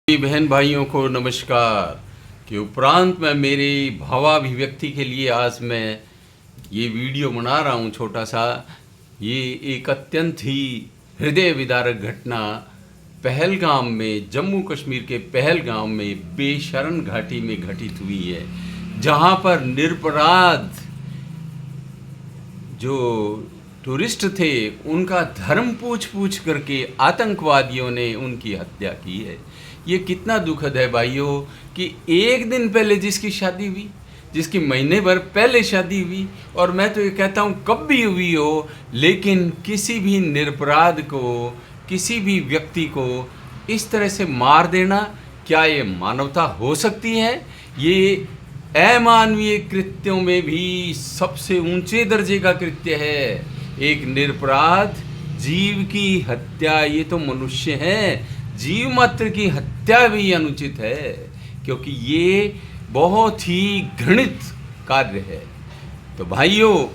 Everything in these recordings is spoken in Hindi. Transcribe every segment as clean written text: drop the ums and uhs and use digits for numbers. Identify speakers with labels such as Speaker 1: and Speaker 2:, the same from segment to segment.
Speaker 1: बहन भाइयों को नमस्कार। के उपरांत मैं मेरी भावाभिव्यक्ति के लिए आज मैं ये वीडियो बना रहा हूँ छोटा सा। ये एक अत्यंत ही हृदय विदारक घटना पहलगाम में, जम्मू कश्मीर के पहलगाम में बेशरण घाटी में घटित हुई है, जहाँ पर निरपराध जो टूरिस्ट थे उनका धर्म पूछ करके आतंकवादियों ने उनकी हत्या की है। ये कितना दुखद है भाइयों कि एक दिन पहले जिसकी शादी हुई, जिसकी महीने भर पहले शादी हुई, और मैं तो ये कहता हूँ कब भी हुई हो, लेकिन किसी भी निरपराध को, किसी भी व्यक्ति को इस तरह से मार देना, क्या ये मानवता हो सकती है? ये अमानवीय कृत्यों में भी सबसे ऊंचे दर्जे का कृत्य है। एक निरपराध जीव की हत्या, ये तो मनुष्य है, जीव मात्र की हत्या भी अनुचित है, क्योंकि ये बहुत ही घृणित कार्य है। तो भाइयों,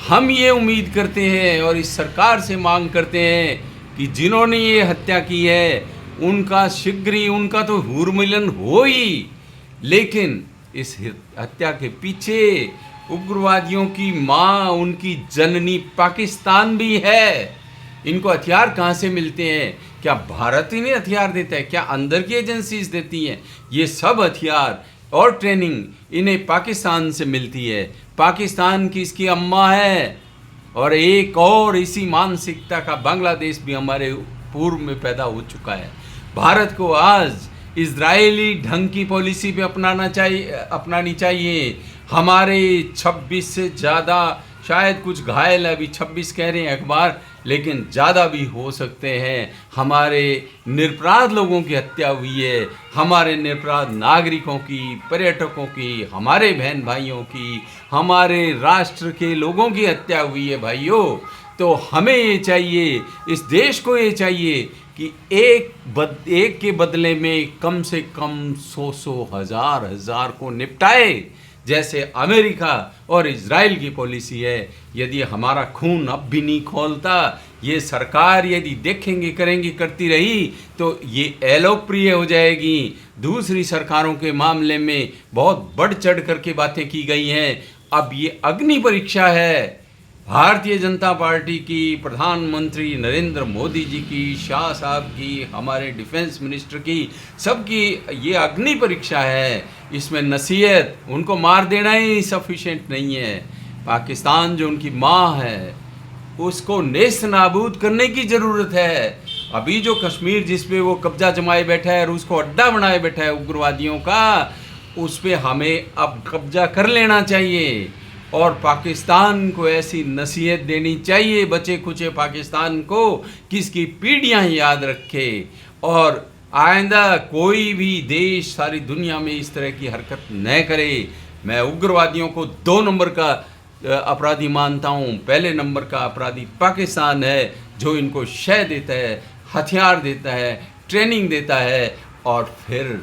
Speaker 1: हम ये उम्मीद करते हैं और इस सरकार से मांग करते हैं कि जिन्होंने ये हत्या की है उनका शीघ्र ही, उनका तो हुरमिलन हो ही, लेकिन इस हत्या के पीछे उग्रवादियों की माँ, उनकी जननी पाकिस्तान भी है। इनको हथियार कहाँ से मिलते हैं? क्या भारत इन्हें हथियार देता है? क्या अंदर की एजेंसीज देती हैं? ये सब हथियार और ट्रेनिंग इन्हें पाकिस्तान से मिलती है। पाकिस्तान की इसकी अम्मा है, और एक और इसी मानसिकता का बांग्लादेश भी हमारे पूर्व में पैदा हो चुका है। भारत को आज इजरायली ढंग की पॉलिसी भी अपनानी चाहिए। हमारे 26 से ज़्यादा, शायद कुछ घायल है, अभी 26 कह रहे हैं अखबार, लेकिन ज़्यादा भी हो सकते हैं, हमारे निरपराध लोगों की हत्या हुई है। हमारे निरपराध नागरिकों की, पर्यटकों की, हमारे बहन भाइयों की, हमारे राष्ट्र के लोगों की हत्या हुई है भाइयों। तो हमें ये चाहिए, इस देश को ये चाहिए कि एक के बदले में कम से कम 100 हजार को निपटाए, जैसे अमेरिका और इजराइल की पॉलिसी है। यदि हमारा खून अब भी नहीं खोलता, ये सरकार यदि देखेंगे करेंगी करती रही, तो ये अलोकप्रिय हो जाएगी। दूसरी सरकारों के मामले में बहुत बढ़ चढ़ करके बातें की गई हैं। अब ये अग्नि परीक्षा है भारतीय जनता पार्टी की, प्रधानमंत्री नरेंद्र मोदी जी की, शाह साहब की, हमारे डिफेंस मिनिस्टर की, सबकी ये अग्नि परीक्षा है। इसमें नसीहत, उनको मार देना ही सफिशिएंट नहीं है। पाकिस्तान जो उनकी माँ है, उसको नेस्त नाबूद करने की ज़रूरत है। अभी जो कश्मीर जिस पे वो कब्जा जमाए बैठा है और उसको अड्डा बनाए बैठा है उग्रवादियों का, उस पर हमें अब कब्जा कर लेना चाहिए। और पाकिस्तान को ऐसी नसीहत देनी चाहिए, बचे खुचे पाकिस्तान को, कि इसकी पीढ़ियाँ याद रखे और आइंदा कोई भी देश सारी दुनिया में इस तरह की हरकत न करे। मैं उग्रवादियों को 2 नंबर का अपराधी मानता हूँ। पहले नंबर का अपराधी पाकिस्तान है, जो इनको शय देता है, हथियार देता है, ट्रेनिंग देता है, और फिर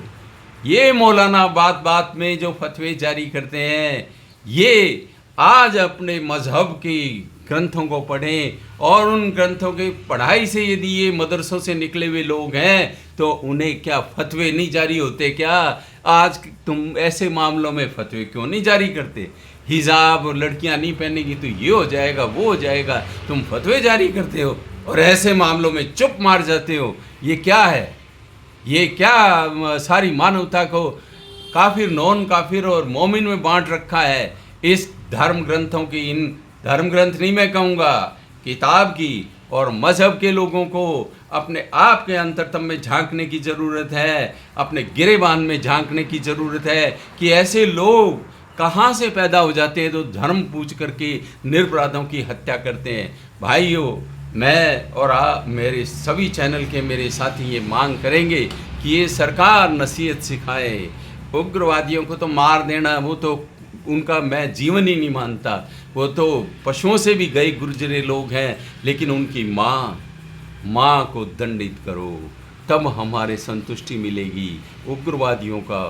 Speaker 1: ये मौलाना बात बात में जो फतवे जारी करते हैं, ये आज अपने मजहब के ग्रंथों को पढ़ें, और उन ग्रंथों की पढ़ाई से यदि ये मदरसों से निकले हुए लोग हैं, तो उन्हें क्या फतवे नहीं जारी होते क्या? आज तुम ऐसे मामलों में फतवे क्यों नहीं जारी करते? हिजाब और लड़कियां नहीं पहनेगी तो ये हो जाएगा, वो हो जाएगा, तुम फतवे जारी करते हो और ऐसे मामलों में चुप मार जाते हो। ये क्या है? ये क्या सारी मानवता को काफिर, नॉन काफिर और मोमिन में बांट रखा है? इस धर्म ग्रंथों की, इन धर्म ग्रंथ नहीं मैं कहूँगा, किताब की और मज़हब के लोगों को अपने आप के अंतरतम में झांकने की ज़रूरत है, अपने गिरेबान में झांकने की ज़रूरत है कि ऐसे लोग कहाँ से पैदा हो जाते हैं तो धर्म पूछ करके निरपराधों की हत्या करते हैं। भाइयों, मैं और आप, मेरे सभी चैनल के मेरे साथी ये मांग करेंगे कि ये सरकार नसीहत सिखाए। उग्रवादियों को तो मार देना, वो तो उनका मैं जीवन ही नहीं मानता, वो तो पशुओं से भी गए गुजरे लोग हैं, लेकिन उनकी माँ को दंडित करो, तब हमारे संतुष्टि मिलेगी। उग्रवादियों का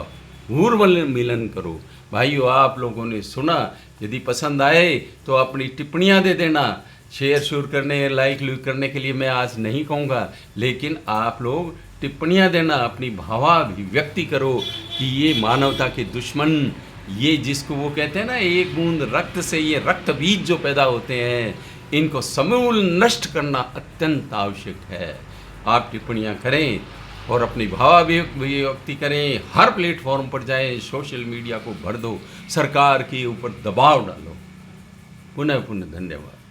Speaker 1: हुरमिलन करो। भाइयों, आप लोगों ने सुना, यदि पसंद आए तो अपनी टिप्पणियां दे देना। शेयर करने, लाइक करने के लिए मैं आज नहीं कहूँगा, लेकिन आप लोग टिप्पणियां देना, अपनी भावाभिव्यक्ति करो कि ये मानवता के दुश्मन, ये जिसको वो कहते हैं ना, एक बूंद रक्त से ये रक्त बीज जो पैदा होते हैं, इनको समूल नष्ट करना अत्यंत आवश्यक है। आप टिप्पणियां करें और अपनी भावाभिव्यक्ति करें, हर प्लेटफॉर्म पर जाएं, सोशल मीडिया को भर दो, सरकार के ऊपर दबाव डालो। पुनः पुनः धन्यवाद।